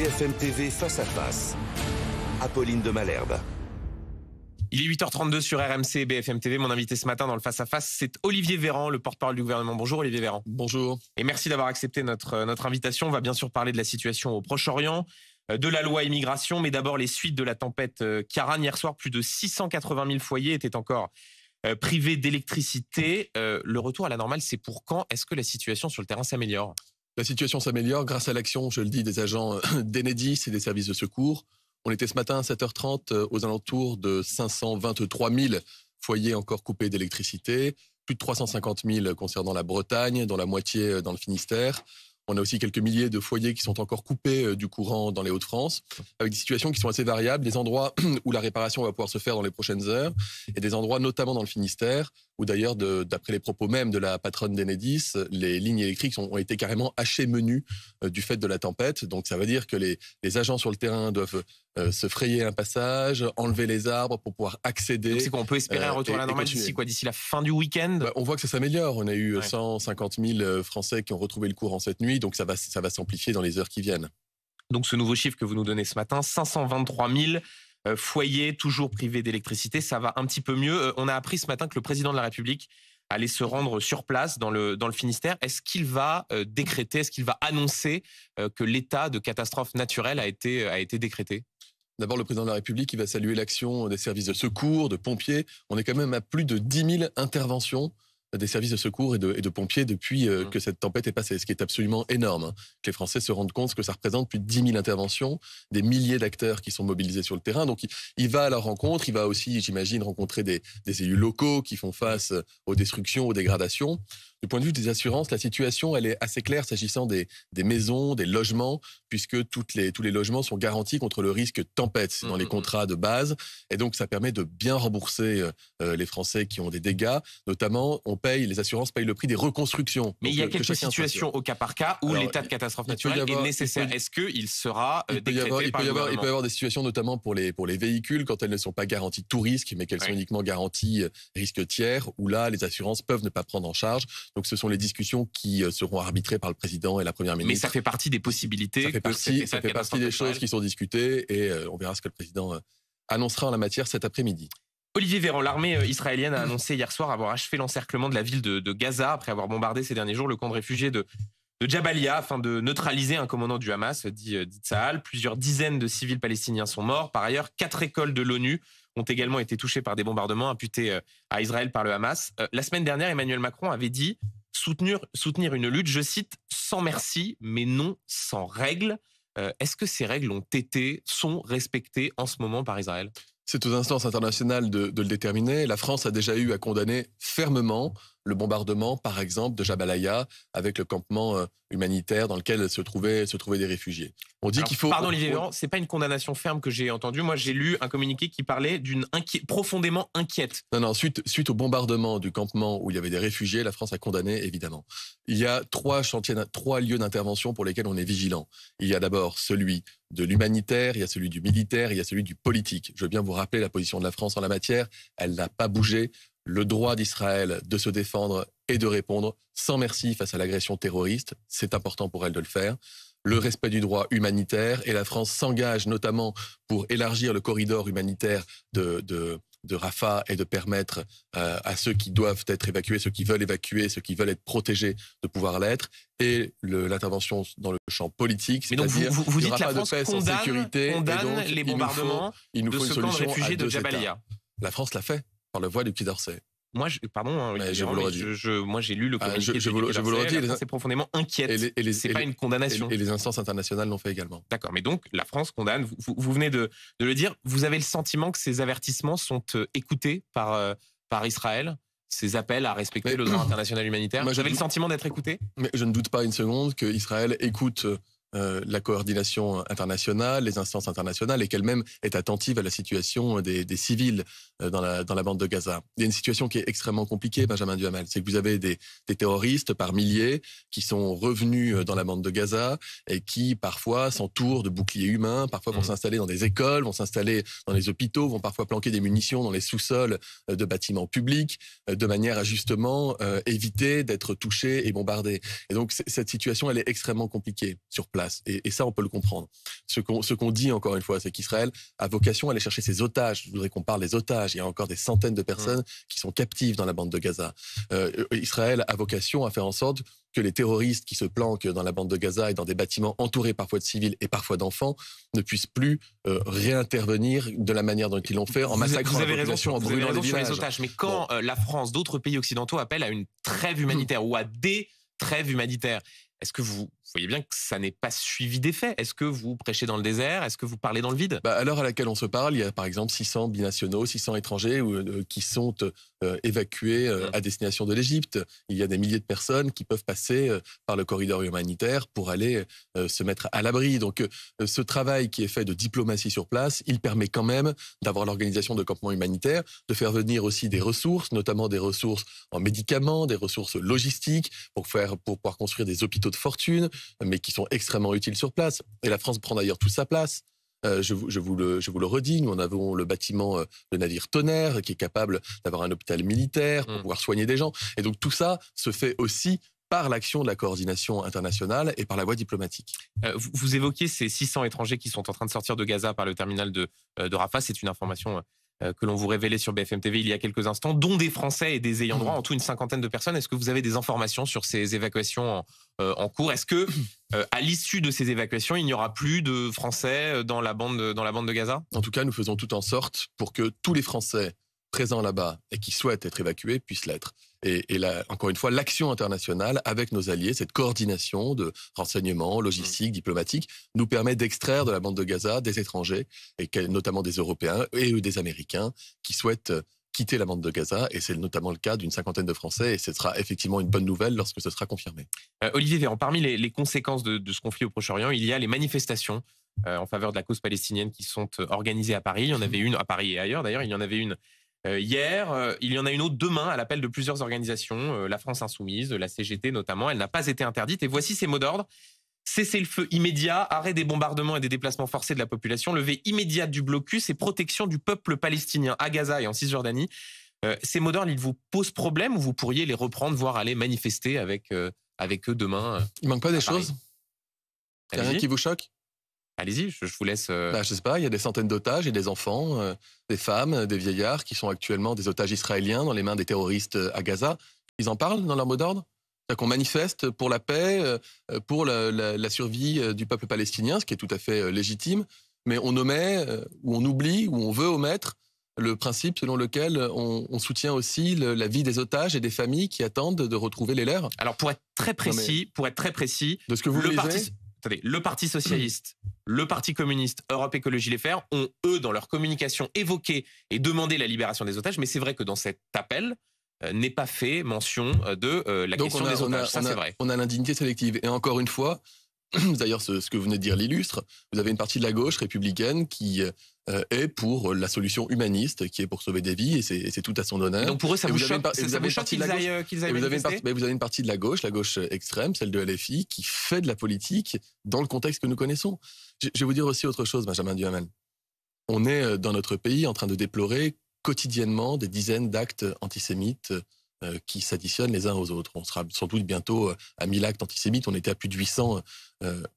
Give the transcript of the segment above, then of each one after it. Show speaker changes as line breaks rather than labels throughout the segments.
BFM TV Face à Face. Apolline de Malherbe.
Il est 8h32 sur RMC et BFM TV. Mon invité ce matin dans le Face à Face, c'est Olivier Véran, le porte-parole du gouvernement. Bonjour Olivier Véran.
Bonjour.
Et merci d'avoir accepté notre invitation. On va bien sûr parler de la situation au Proche-Orient, de la loi immigration, mais d'abord les suites de la tempête Ciarán. Hier soir, plus de 680 000 foyers étaient encore privés d'électricité. Le retour à la normale, c'est pour quand? Est-ce que la situation sur le terrain s'améliore?
La situation s'améliore grâce à l'action, je le dis, des agents d'Enedis et des services de secours. On était ce matin à 7h30 aux alentours de 523 000 foyers encore coupés d'électricité, plus de 350 000 concernant la Bretagne, dont la moitié dans le Finistère. On a aussi quelques milliers de foyers qui sont encore coupés du courant dans les Hauts-de-France, avec des situations qui sont assez variables, des endroits où la réparation va pouvoir se faire dans les prochaines heures, et des endroits notamment dans le Finistère, où d'ailleurs, d'après les propos même de la patronne d'Enedis, les lignes électriques ont été carrément hachées menues du fait de la tempête. Donc ça veut dire que les agents sur le terrain doivent se frayer un passage, enlever les arbres pour pouvoir accéder.
Donc c'est qu'on peut espérer un retour à la normale d'ici la fin du week-end?
On voit que ça s'améliore. On a eu 150 000 Français qui ont retrouvé le courant cette nuit, donc ça va s'amplifier dans les heures qui viennent. Donc
ce nouveau chiffre que vous nous donnez ce matin, 523 000 foyers toujours privés d'électricité, ça va un petit peu mieux. On a appris ce matin que le président de la République allait se rendre sur place dans le Finistère. Est-ce qu'il va décréter, est-ce qu'il va annoncer que l'état de catastrophe naturelle a été décrété?
D'abord, le président de la République, il va saluer l'action des services de secours, de pompiers. On est quand même à plus de 10 000 interventions des services de secours et de pompiers depuis que cette tempête est passée, ce qui est absolument énorme. Que les Français se rendent compte que ça représente plus de 10 000 interventions, des milliers d'acteurs qui sont mobilisés sur le terrain. Donc il va à leur rencontre, il va aussi, j'imagine, rencontrer des élus locaux qui font face aux destructions, aux dégradations. Du point de vue des assurances, la situation elle est assez claire s'agissant des maisons, des logements, puisque tous les logements sont garantis contre le risque tempête dans les contrats de base. Et donc ça permet de bien rembourser les Français qui ont des dégâts. Notamment, les assurances payent le prix des reconstructions.
Mais il y a quelques situations au cas par cas où l'état de catastrophe naturelle est nécessaire. Est-ce qu'il sera décrété par le gouvernement?
Il peut y avoir des situations notamment pour les véhicules quand elles ne sont pas garanties tout risque, mais qu'elles sont uniquement garanties risque tiers, où là les assurances peuvent ne pas prendre en charge. Donc ce sont les discussions qui seront arbitrées par le président et la première ministre.
Mais ça fait partie des possibilités.
Ça fait partie des choses qui sont discutées et on verra ce que le président annoncera en la matière cet après-midi.
Olivier Véran, l'armée israélienne a annoncé hier soir avoir achevé l'encerclement de la ville de Gaza après avoir bombardé ces derniers jours le camp de réfugiés de Jabalia afin de neutraliser un commandant du Hamas, dit Tsahal. Plusieurs dizaines de civils palestiniens sont morts. Par ailleurs, 4 écoles de l'ONU ont également été touchées par des bombardements imputés à Israël par le Hamas. La semaine dernière, Emmanuel Macron avait dit soutenir une lutte, je cite, sans merci, mais non sans règles. Est-ce que ces règles sont respectées en ce moment par Israël?
C'est aux instances internationales de le déterminer. La France a déjà eu à condamner fermement le bombardement, par exemple, de Jabalia, avec le campement humanitaire dans lequel se trouvaient des réfugiés. On dit qu'il faut...
Pardon Olivier Véran, c'est pas une condamnation ferme que j'ai entendue. Moi, j'ai lu un communiqué qui parlait d'une profondément inquiète.
Non, suite au bombardement du campement où il y avait des réfugiés, la France a condamné, évidemment. Il y a 3 lieux d'intervention pour lesquels on est vigilant. Il y a d'abord celui de l'humanitaire, il y a celui du militaire, il y a celui du politique. Je veux bien vous rappeler la position de la France en la matière. Elle n'a pas bougé. Le droit d'Israël de se défendre et de répondre sans merci face à l'agression terroriste, c'est important pour elle de le faire. Le respect du droit humanitaire, et la France s'engage notamment pour élargir le corridor humanitaire de Rafah et de permettre à ceux qui doivent être évacués, ceux qui veulent évacuer, ceux qui veulent être protégés, de pouvoir l'être. Et l'intervention dans le champ politique,
mais donc vous dites que la France condamne les bombardements
de ce camp de réfugiés de
Jabalia.
La France l'a fait par la voix du Quai d'Orsay.
Moi, j'ai lu le communiqué.
Je vous le redis.
La France est profondément inquiète. C'est pas une condamnation.
Et les instances internationales l'ont fait également.
D'accord, mais donc la France condamne. Vous venez de le dire. Vous avez le sentiment que ces avertissements sont écoutés par Israël, ces appels à respecter le droit international humanitaire? Vous avez le sentiment d'être écouté?
Mais je ne doute pas une seconde qu'Israël écoute la coordination internationale, les instances internationales, et qu'elle-même est attentive à la situation des civils dans la bande de Gaza. Il y a une situation qui est extrêmement compliquée, Benjamin Duhamel. C'est que vous avez des terroristes par milliers qui sont revenus dans la bande de Gaza et qui parfois s'entourent de boucliers humains, parfois vont s'installer dans des écoles, vont s'installer dans les hôpitaux, vont parfois planquer des munitions dans les sous-sols de bâtiments publics, de manière à justement éviter d'être touchés et bombardés. Et donc cette situation, elle est extrêmement compliquée sur place. place. Et ça, on peut le comprendre. Ce qu'on dit, encore une fois, c'est qu'Israël a vocation à aller chercher ses otages. Je voudrais qu'on parle des otages. Il y a encore des centaines de personnes qui sont captives dans la bande de Gaza. Israël a vocation à faire en sorte que les terroristes qui se planquent dans la bande de Gaza et dans des bâtiments entourés parfois de civils et parfois d'enfants ne puissent plus réintervenir de la manière dont ils l'ont fait en massacrant la population, en brûlant les villages.
Les otages. Mais quand la France, d'autres pays occidentaux appellent à une trêve humanitaire ou à des trêves humanitaires, est-ce que vous voyez bien que ça n'est pas suivi d'effet? Est-ce que vous prêchez dans le désert? Est-ce que vous parlez dans le vide?
À l'heure à laquelle on se parle, il y a par exemple 600 binationaux, 600 étrangers qui sont évacués à destination de l'Égypte. Il y a des milliers de personnes qui peuvent passer par le corridor humanitaire pour aller se mettre à l'abri. Donc ce travail qui est fait de diplomatie sur place, il permet quand même d'avoir l'organisation de campements humanitaires, de faire venir aussi des ressources, notamment des ressources en médicaments, des ressources logistiques pour pouvoir construire des hôpitaux de fortune, mais qui sont extrêmement utiles sur place. Et la France prend d'ailleurs toute sa place. Je vous le redis, nous en avons le bâtiment, le navire Tonnerre, qui est capable d'avoir un hôpital militaire pour pouvoir soigner des gens. Et donc tout ça se fait aussi par l'action de la coordination internationale et par la voie diplomatique.
Vous évoquez ces 600 étrangers qui sont en train de sortir de Gaza par le terminal de Rafah. C'est une information que l'on vous révélait sur BFM TV il y a quelques instants, dont des Français et des ayants droit, en tout une cinquantaine de personnes. Est-ce que vous avez des informations sur ces évacuations en cours? Est-ce que, à l'issue de ces évacuations, il n'y aura plus de Français dans la bande de Gaza?
En tout cas, nous faisons tout en sorte pour que tous les Français présents là-bas et qui souhaitent être évacués puissent l'être. Et là, encore une fois, l'action internationale avec nos alliés, cette coordination de renseignements, logistique, diplomatique, nous permet d'extraire de la bande de Gaza des étrangers, et notamment des Européens et des Américains qui souhaitent quitter la bande de Gaza. Et c'est notamment le cas d'une cinquantaine de Français. Et ce sera effectivement une bonne nouvelle lorsque ce sera confirmé.
Olivier Véran, parmi les conséquences de ce conflit au Proche-Orient, il y a les manifestations en faveur de la cause palestinienne qui sont organisées à Paris. Il y en avait une à Paris et ailleurs. D'ailleurs, il y en avait une hier, il y en a une autre demain à l'appel de plusieurs organisations, la France Insoumise, la CGT notamment. Elle n'a pas été interdite. Et voici ces mots d'ordre. Cessez-le-feu immédiat, arrêt des bombardements et des déplacements forcés de la population, levée immédiate du blocus et protection du peuple palestinien à Gaza et en Cisjordanie. Ces mots d'ordre, ils vous posent problème ou vous pourriez les reprendre, voire aller manifester avec eux demain?
Il manque pas des choses? Il n'y a rien qui vous choque?
Allez-y, je vous laisse.
Je sais pas, il y a des centaines d'otages et des enfants, des femmes, des vieillards qui sont actuellement des otages israéliens dans les mains des terroristes à Gaza. Ils en parlent dans leur mot d'ordre? C'est-à-dire qu'on manifeste pour la paix, pour la survie du peuple palestinien, ce qui est tout à fait légitime, mais on omet, ou on oublie, ou on veut omettre le principe selon lequel on soutient aussi la vie des otages et des familles qui attendent de retrouver les leurs.
Alors pour être très précis,
de ce que vous
le Parti socialiste, le Parti communiste, Europe Écologie Les Verts ont, eux, dans leur communication, évoqué et demandé la libération des otages. Mais c'est vrai que dans cet appel n'est pas fait mention de la question des otages. Ça, c'est vrai.
On a l'indignité sélective. Et encore une fois, d'ailleurs, ce que vous venez de dire l'illustre, vous avez une partie de la gauche républicaine qui est pour la solution humaniste, qui est pour sauver des vies, et c'est tout à son honneur.
Et donc pour eux, ça vous choque qu'ils aillent manifester?
Vous avez une partie de la gauche extrême, celle de LFI, qui fait de la politique dans le contexte que nous connaissons. Je vais vous dire aussi autre chose, Benjamin Duhamel. On est dans notre pays en train de déplorer quotidiennement des dizaines d'actes antisémites qui s'additionnent les uns aux autres. On sera sans doute bientôt à 1000 actes antisémites. On était à plus de 800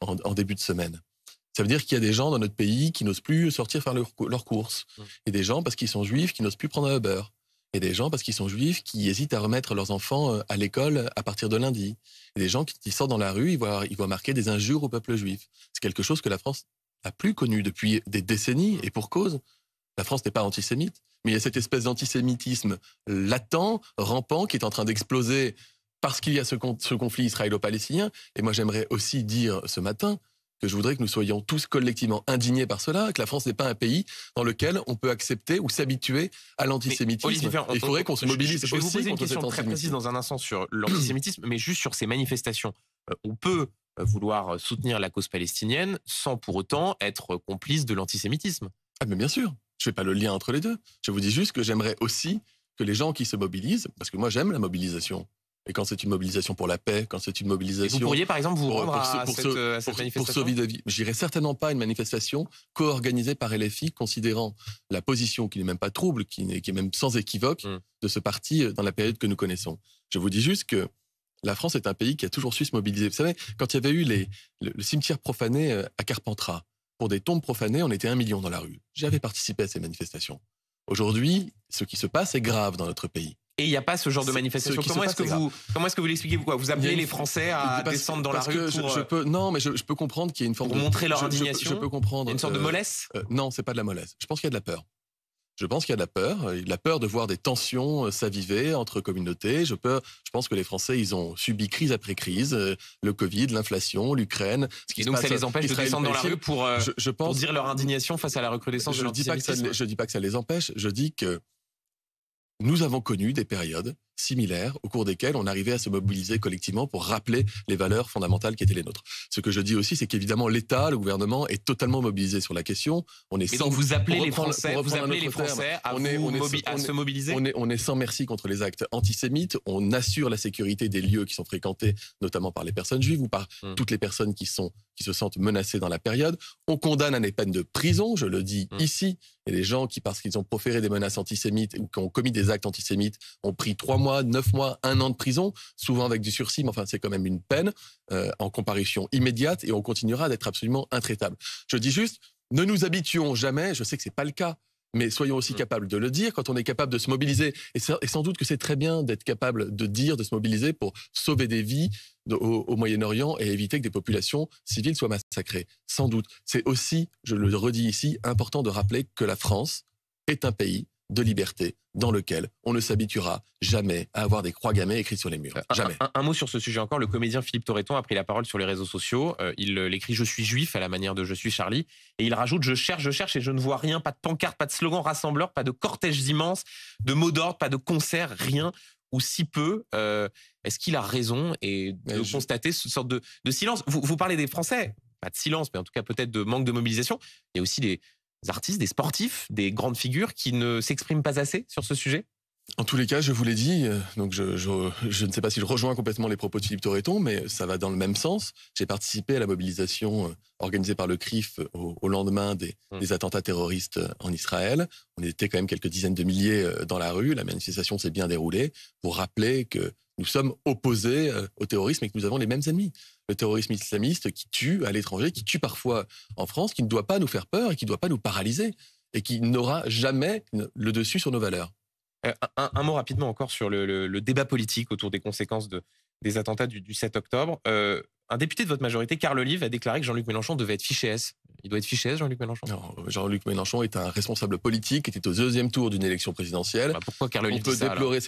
en début de semaine. Ça veut dire qu'il y a des gens dans notre pays qui n'osent plus sortir faire leurs courses. Et des gens, parce qu'ils sont juifs, qui n'osent plus prendre un Uber. Et des gens, parce qu'ils sont juifs, qui hésitent à remettre leurs enfants à l'école à partir de lundi. Et des gens qui sortent dans la rue, ils voient marquer des injures au peuple juif. C'est quelque chose que la France n'a plus connu depuis des décennies, et pour cause. La France n'est pas antisémite, mais il y a cette espèce d'antisémitisme latent, rampant, qui est en train d'exploser parce qu'il y a ce conflit israélo-palestinien. Et moi, j'aimerais aussi dire ce matin que je voudrais que nous soyons tous collectivement indignés par cela, que la France n'est pas un pays dans lequel on peut accepter ou s'habituer à l'antisémitisme. Il faudrait qu'on se mobilise aussi.
Je vais vous poser une question très précise dans un instant sur l'antisémitisme, mais juste sur ces manifestations. On peut vouloir soutenir la cause palestinienne sans pour autant être complice de l'antisémitisme.
Ah, mais bien sûr. Je ne fais pas le lien entre les deux. Je vous dis juste que j'aimerais aussi que les gens qui se mobilisent, parce que moi j'aime la mobilisation, et quand c'est une mobilisation pour la paix, quand c'est une mobilisation...
Et vous pourriez par exemple vous rendre à cette manifestation?
Pour sauver des vies. Je n'irai certainement pas à une manifestation co-organisée par LFI, considérant la position qui n'est même pas trouble, qui est même sans équivoque, de ce parti dans la période que nous connaissons. Je vous dis juste que La France est un pays qui a toujours su se mobiliser. Vous savez, quand il y avait eu le cimetière profané à Carpentras, pour des tombes profanées, on était 1 million dans la rue. J'avais participé à ces manifestations. Aujourd'hui, ce qui se passe est grave dans notre pays.
Et il n'y a pas ce genre de manifestation. Comment est-ce que vous l'expliquez? Vous appelez les Français à descendre dans la rue pour...
Non, mais je peux comprendre qu'il y a une forme
pour montrer leur indignation.
Je peux comprendre.
Il y a une sorte de mollesse.
Non, c'est pas de la mollesse. Je pense qu'il y a de la peur. Je pense qu'il y a de la peur de voir des tensions s'aviver entre communautés. Je pense que les Français, ils ont subi crise après crise, le Covid, l'inflation, l'Ukraine.
Et donc ça les empêche de descendre dans la rue pour dire leur indignation face à la recrudescence de l'antisémitisme.
Je dis pas que ça les empêche, je dis que nous avons connu des périodes similaires au cours desquelles on arrivait à se mobiliser collectivement pour rappeler les valeurs fondamentales qui étaient les nôtres. Ce que je dis aussi, c'est qu'évidemment l'État, le gouvernement est totalement mobilisé sur la question.
Et donc vous appelez les Français, à se mobiliser.
On est sans merci contre les actes antisémites. On assure la sécurité des lieux qui sont fréquentés, notamment par les personnes juives ou par toutes les personnes qui se sentent menacées dans la période. On condamne à des peines de prison, je le dis ici. Et les gens qui, parce qu'ils ont proféré des menaces antisémites ou qui ont commis des actes antisémites, ont pris 3 mois, 9 mois, 1 an de prison, souvent avec du sursis, mais enfin c'est quand même une peine en comparution immédiate, et on continuera d'être absolument intraitable. Je dis juste, ne nous habituons jamais, je sais que c'est pas le cas, mais soyons aussi capables de le dire quand on est capable de se mobiliser. Et sans doute que c'est très bien d'être capable de dire, de se mobiliser pour sauver des vies au Moyen-Orient et éviter que des populations civiles soient massacrées. Sans doute. C'est aussi, je le redis ici, important de rappeler que la France est un pays de liberté dans lequel on ne s'habituera jamais à avoir des croix gammées écrites sur les murs. Jamais.
Un mot sur ce sujet encore. Le comédien Philippe Torreton a pris la parole sur les réseaux sociaux. Il écrit « Je suis juif » à la manière de « Je suis Charlie ». Et il rajoute « Je cherche et je ne vois rien. Pas de pancarte, pas de slogan rassembleur, pas de cortèges immenses, de mots d'ordre, pas de concerts, rien ou si peu. » Est-ce qu'il a raison et de constater ce sorte de silence? Vous parlez des Français, pas de silence, mais en tout cas peut-être de manque de mobilisation. Il y a aussi des artistes, des sportifs, des grandes figures qui ne s'expriment pas assez sur ce sujet?
En tous les cas, je vous l'ai dit, donc je ne sais pas si je rejoins complètement les propos de Philippe Torreton, mais ça va dans le même sens. J'ai participé à la mobilisation organisée par le CRIF au lendemain des attentats terroristes en Israël. On était quand même quelques dizaines de milliers dans la rue. La manifestation s'est bien déroulée pour rappeler que nous sommes opposés au terrorisme et que nous avons les mêmes ennemis. Le terrorisme islamiste qui tue à l'étranger, qui tue parfois en France, qui ne doit pas nous faire peur et qui ne doit pas nous paralyser et qui n'aura jamais le dessus sur nos valeurs.
Un mot rapidement encore sur le débat politique autour des conséquences des attentats du 7 octobre. Un député de votre majorité, Carl Olive, a déclaré que Jean-Luc Mélenchon devait être fiché S. Il doit être fiché S, Jean-Luc Mélenchon?
Non, Jean-Luc Mélenchon est un responsable politique, était au 2e tour d'une élection présidentielle.
Pourquoi Carl Olive dit ça,
déplorer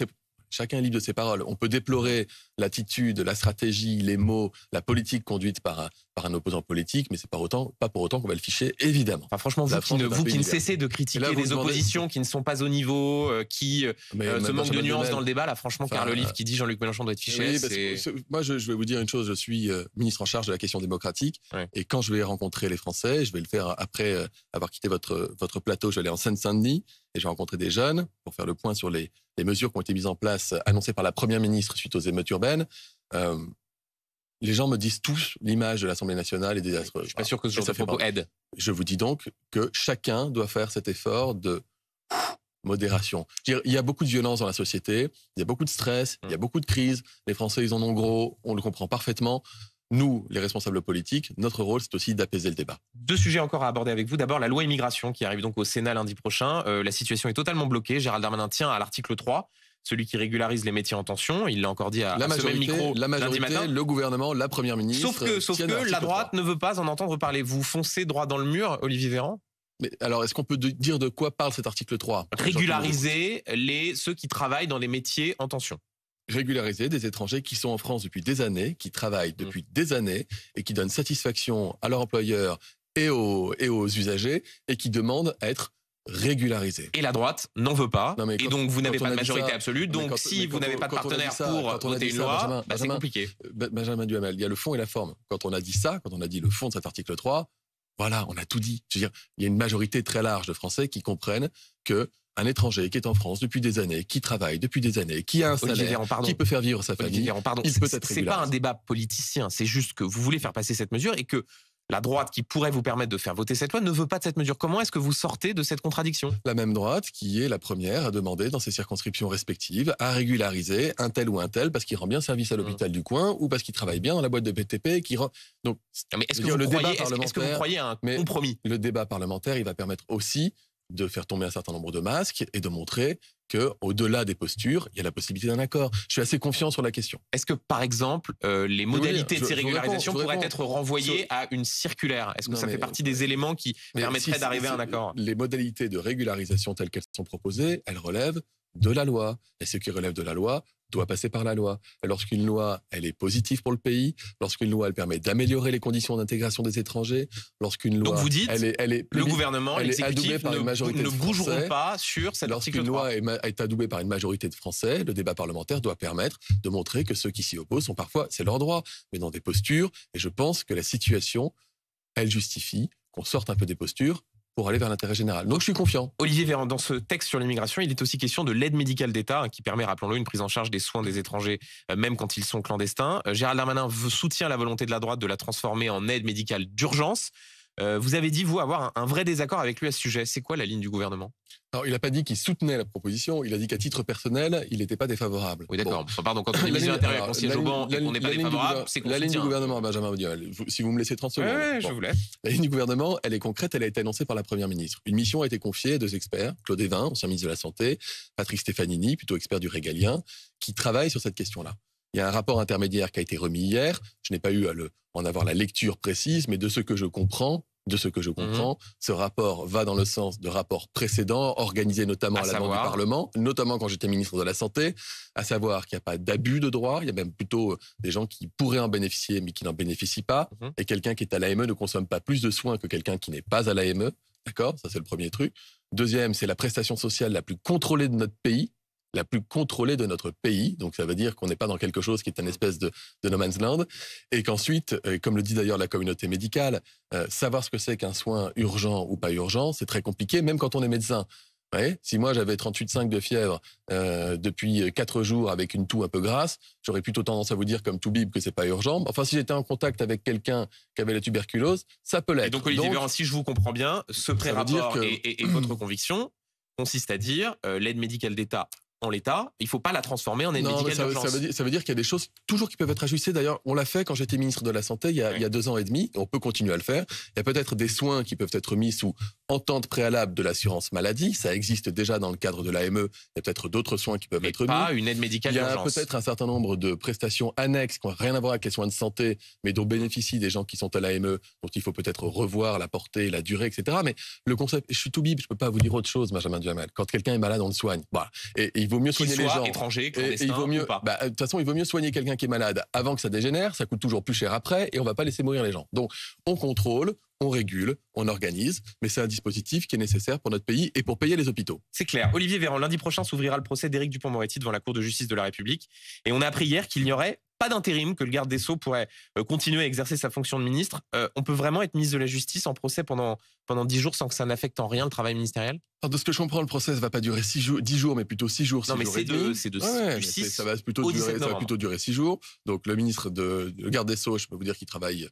Chacun est libre de ses paroles. On peut déplorer l'attitude, la stratégie, les mots, la politique conduite par un opposant politique, mais c'est pas pour autant qu'on va le ficher, évidemment.
Enfin, franchement, vous qui ne cessez de critiquer les oppositions qui ne sont pas au niveau, qui se manquent de nuances dans le débat, là, franchement, Carl Olive qui dit Jean-Luc Mélenchon doit être fiché.
Moi, je vais vous dire une chose, je suis ministre en charge de la question démocratique, et quand je vais rencontrer les Français, je vais le faire après avoir quitté votre plateau, je vais aller en Seine-Saint-Denis, et je vais rencontrer des jeunes pour faire le point sur les mesures qui ont été mises en place, annoncées par la Première ministre suite aux émeutes urbaines. Les gens me disent tous l'image de l'Assemblée nationale est désastreuse.
Je suis pas sûr que ce genre de propos aide.
Je vous dis donc que chacun doit faire cet effort de modération. Il y a beaucoup de violence dans la société, il y a beaucoup de stress, il y a beaucoup de crises. Les Français, ils en ont gros, on le comprend parfaitement. Nous, les responsables politiques, notre rôle, c'est aussi d'apaiser le débat.
2 sujets encore à aborder avec vous. D'abord, la loi immigration qui arrive donc au Sénat lundi prochain. La situation est totalement bloquée. Gérald Darmanin tient à l'article 3, celui qui régularise les métiers en tension. Il l'a encore dit à ce même micro lundi matin.
Le gouvernement, la Première ministre.
Sauf que la droite ne veut pas en entendre parler. Vous foncez droit dans le mur, Olivier Véran?
Mais alors, est-ce qu'on peut dire de quoi parle cet article 3?
Régulariser ceux qui travaillent dans les métiers en tension.
Régulariser des étrangers qui sont en France depuis des années, qui travaillent depuis des années et qui donnent satisfaction à leur employeur et aux usagers et qui demandent à être régularisés.
Et la droite n'en veut pas. Et donc vous n'avez pas de majorité absolue. Donc si vous n'avez pas de partenaire pour voter une loi, c'est compliqué.
Benjamin Duhamel, il y a le fond et la forme. Quand on a dit ça, quand on a dit le fond de cet article 3, voilà, on a tout dit. Je veux dire, il y a une majorité très large de Français qui comprennent que un étranger qui est en France depuis des années, qui travaille depuis des années, qui a un salaire, qui peut faire vivre sa famille, il peut être régularisé.
C'est pas un débat politicien, c'est juste que vous voulez faire passer cette mesure et que la droite qui pourrait vous permettre de faire voter cette loi ne veut pas de cette mesure. Comment est-ce que vous sortez de cette contradiction?
La même droite qui est la première à demander dans ses circonscriptions respectives à régulariser un tel ou un tel parce qu'il rend bien service à l'hôpital du coin ou parce qu'il travaille bien dans la boîte de BTP et qui rend... Donc,
mais est-ce que, vous croyez à un compromis?
Le débat parlementaire, il va permettre aussi de faire tomber un certain nombre de masques et de montrer qu'au-delà des postures, il y a la possibilité d'un accord. Je suis assez confiant sur la question.
Est-ce que, par exemple, les modalités de ces régularisations pourraient être renvoyées à une circulaire? Est-ce que ça fait partie des éléments qui permettraient d'arriver à un accord?
Les modalités de régularisation telles qu'elles sont proposées, elles relèvent de la loi. Et ce qui relève de la loi doit passer par la loi. Lorsqu'une loi, elle est positive pour le pays, lorsqu'une loi, elle permet d'améliorer les conditions d'intégration des étrangers, lorsqu'une loi...
Donc vous dites, le gouvernement, l'exécutif ne bougeront pas sur cet article 3.
Lorsqu'une loi est adoubée par une majorité de Français, le débat parlementaire doit permettre de montrer que ceux qui s'y opposent sont parfois, c'est leur droit, mais dans des postures. Et je pense que la situation, elle justifie qu'on sorte un peu des postures pour aller vers l'intérêt général. Donc je suis confiant.
Olivier Véran, dans ce texte sur l'immigration, il est aussi question de l'aide médicale d'État, qui permet, rappelons-le, une prise en charge des soins des étrangers, même quand ils sont clandestins. Gérald Darmanin soutient la volonté de la droite de la transformer en aide médicale d'urgence. Vous avez dit, vous, avoir un vrai désaccord avec lui à ce sujet. C'est quoi la ligne du gouvernement?
Alors, il n'a pas dit qu'il soutenait la proposition, il a dit qu'à titre personnel, il n'était pas défavorable.
Oui, d'accord. Bon. Pardon, quand on est ministre de l'Intérieur et qu'on siège au banc et qu'on n'est pas défavorable, c'est qu'on
la ligne du
soutient.
gouvernement, Benjamin Audiol, si vous me laissez 30 secondes.
Ouais, je vous laisse.
La ligne du gouvernement, elle est concrète, elle a été annoncée par la Première ministre. Une mission a été confiée à 2 experts, Claude Évin, ancien ministre de la Santé, Patrick Stefanini, plutôt expert du régalien, qui travaillent sur cette question-là. Il y a un rapport intermédiaire qui a été remis hier. Je n'ai pas eu à en avoir la lecture précise, mais de ce que je comprends, ce rapport va dans le sens de rapports précédents, organisés notamment à la demande du Parlement, notamment quand j'étais ministre de la Santé, à savoir qu'il n'y a pas d'abus de droit, il y a même plutôt des gens qui pourraient en bénéficier mais qui n'en bénéficient pas, et quelqu'un qui est à l'AME ne consomme pas plus de soins que quelqu'un qui n'est pas à l'AME, d'accord? Ça c'est le premier truc. Deuxième, c'est la prestation sociale la plus contrôlée de notre pays, donc ça veut dire qu'on n'est pas dans quelque chose qui est une espèce de no man's land, et qu'ensuite, comme le dit d'ailleurs la communauté médicale, savoir ce que c'est qu'un soin urgent ou pas urgent, c'est très compliqué, même quand on est médecin. Ouais, si moi j'avais 38,5 de fièvre depuis 4 jours avec une toux un peu grasse, j'aurais plutôt tendance à vous dire comme Toubib que c'est pas urgent. Enfin, si j'étais en contact avec quelqu'un qui avait la tuberculose, ça peut l'être.
Et donc Olivier Véran, si je vous comprends bien, ce pré-rapport et votre conviction consiste à dire l'aide médicale d'État en l'état, il ne faut pas la transformer en aide médicale d'urgence.
Ça veut dire qu'il y a des choses toujours qui peuvent être ajustées. D'ailleurs, on l'a fait quand j'étais ministre de la Santé il y a 2 ans et demi. On peut continuer à le faire. Il y a peut-être des soins qui peuvent être mis sous entente préalable de l'assurance maladie. Ça existe déjà dans le cadre de l'AME. Il y a peut-être d'autres soins qui peuvent être mis.
Pas une aide médicale d'urgence.
Il y a peut-être un certain nombre de prestations annexes qui n'ont rien à voir avec les soins de santé, mais dont bénéficient des gens qui sont à l'AME, dont il faut peut-être revoir la portée, la durée, etc. Mais le concept, je suis Toubib, je ne peux pas vous dire autre chose, Benjamin Duhamel. Quand quelqu'un est malade, on le soigne. Voilà. Et il vaut mieux soigner les gens.
Étranger, clandestin,
ou
pas.
De toute façon, il vaut mieux soigner quelqu'un qui est malade avant que ça dégénère, ça coûte toujours plus cher après, et on va pas laisser mourir les gens. Donc, on contrôle, on régule, on organise, mais c'est un dispositif qui est nécessaire pour notre pays et pour payer les hôpitaux.
C'est clair. Olivier Véran, lundi prochain s'ouvrira le procès d'Éric Dupond-Moretti devant la Cour de justice de la République, et on a appris hier qu'il n'y aurait pas d'intérim, que le garde des Sceaux pourrait continuer à exercer sa fonction de ministre. On peut vraiment être ministre de la Justice en procès pendant 10 jours sans que ça n'affecte en rien le travail ministériel?
Alors, de ce que je comprends, le procès ne va pas durer 10 jours, mais plutôt 6 jours.
Non, mais c'est du 6
ça va plutôt durer 6 jours. Donc, le ministre le garde des Sceaux, je peux vous dire qu'il travaille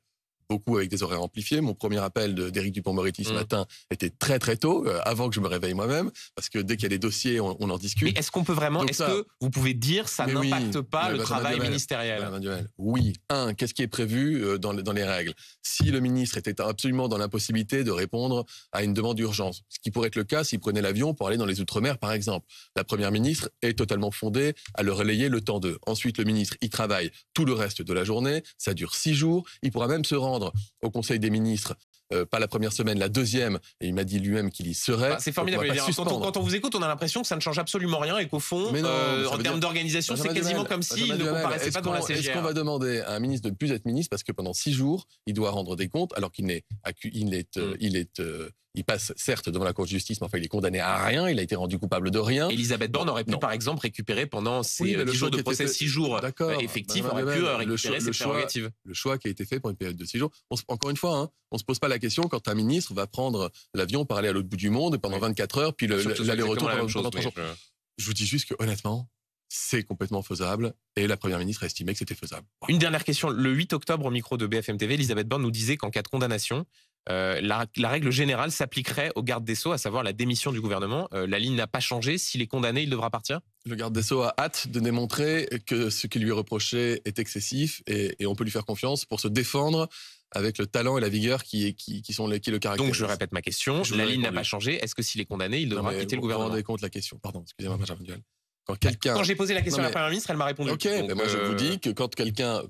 beaucoup avec des horaires amplifiés. Mon premier appel d'Éric Dupond-Moretti ce matin était très très tôt, avant que je me réveille moi-même, parce que dès qu'il y a des dossiers, on en discute.
Mais est-ce qu'on peut vraiment, que vous pouvez dire ça n'impacte pas le travail ministériel?
Oui. Qu'est-ce qui est prévu dans les règles? Si le ministre était absolument dans l'impossibilité de répondre à une demande d'urgence, ce qui pourrait être le cas s'il prenait l'avion pour aller dans les Outre-mer, par exemple, la première ministre est totalement fondée à le relayer le temps d'eux. Ensuite, le ministre, il travaille tout le reste de la journée, ça dure 6 jours, il pourra même se rendre au Conseil des ministres, pas la première semaine, la deuxième, et il m'a dit lui-même qu'il y serait.
C'est formidable. Quand on vous écoute, on a l'impression que ça ne change absolument rien et qu'au fond, en termes d'organisation, c'est quasiment comme s'il ne comparaissait pas dans la CGR.
Est-ce qu'on va demander à un ministre de ne plus être ministre parce que pendant 6 jours, il doit rendre des comptes alors qu'il il passe certes devant la Cour de justice, mais enfin il est condamné à rien, il a été rendu coupable de rien.
Elisabeth Borne aurait pu par exemple récupérer pendant ces 10 jours de procès 6 jours effectifs, aurait pu récupérer ses prérogatives.
Le choix qui a été fait pour une période de 6 jours. Encore une fois, on ne se pose pas la question quand un ministre va prendre l'avion pour aller à l'autre bout du monde pendant 24 heures, puis l'aller-retour pendant 3 jours. Je vous dis juste que honnêtement, c'est complètement faisable. Et la Première ministre a estimé que c'était faisable. Voilà.
Une dernière question. Le 8 octobre, au micro de BFM TV, Elisabeth Borne nous disait qu'en cas de condamnation, la règle générale s'appliquerait au garde des Sceaux, à savoir la démission du gouvernement. La ligne n'a pas changé. S'il est condamné, il devra partir.
Le garde des Sceaux a hâte de démontrer que ce qui lui est reproché est excessif et on peut lui faire confiance pour se défendre avec le talent et la vigueur qui le caractérisent.
Donc, je répète ma question. La ligne n'a pas changé. Est-ce que s'il est condamné, il devra quitter le gouvernement?
Vous vous rendez compte la question? Pardon, excusez-moi, Benjamin Duhamel.
Quand j'ai posé la question à la Première ministre, elle m'a répondu.
Ok, donc, moi je vous dis que quand quelqu'un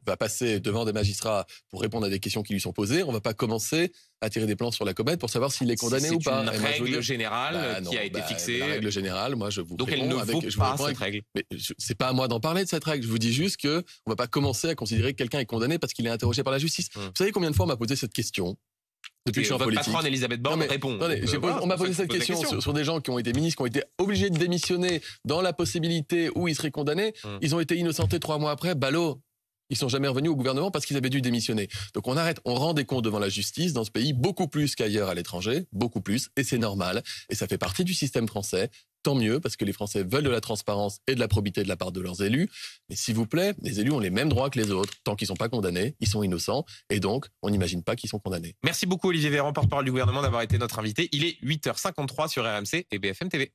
va passer devant des magistrats pour répondre à des questions qui lui sont posées, on ne va pas commencer à tirer des plans sur la comète pour savoir s'il est condamné ou pas.
C'est une règle générale qui a été fixée.
La règle générale, moi je vous
donc
réponds
elle ne vaut pas cette règle.
Mais c'est pas à moi d'en parler de cette règle. Je vous dis juste que on va pas commencer à considérer que quelqu'un est condamné parce qu'il est interrogé par la justice. Vous savez combien de fois on m'a posé cette question? Depuis que je suis en politique.
Votre patronne, Elisabeth Borne, répond.
Attendez, on m'a posé cette question sur des gens qui ont été ministres, qui ont été obligés de démissionner dans la possibilité où ils seraient condamnés. Ils ont été innocentés 3 mois après, ballot. Ils sont jamais revenus au gouvernement parce qu'ils avaient dû démissionner. Donc on arrête, on rend des comptes devant la justice dans ce pays beaucoup plus qu'ailleurs à l'étranger, beaucoup plus, et c'est normal. Et ça fait partie du système français. Tant mieux, parce que les Français veulent de la transparence et de la probité de la part de leurs élus. Mais s'il vous plaît, les élus ont les mêmes droits que les autres. Tant qu'ils ne sont pas condamnés, ils sont innocents. Et donc, on n'imagine pas qu'ils sont condamnés.
Merci beaucoup Olivier Véran, porte-parole du gouvernement, d'avoir été notre invité. Il est 8h53 sur RMC et BFM TV.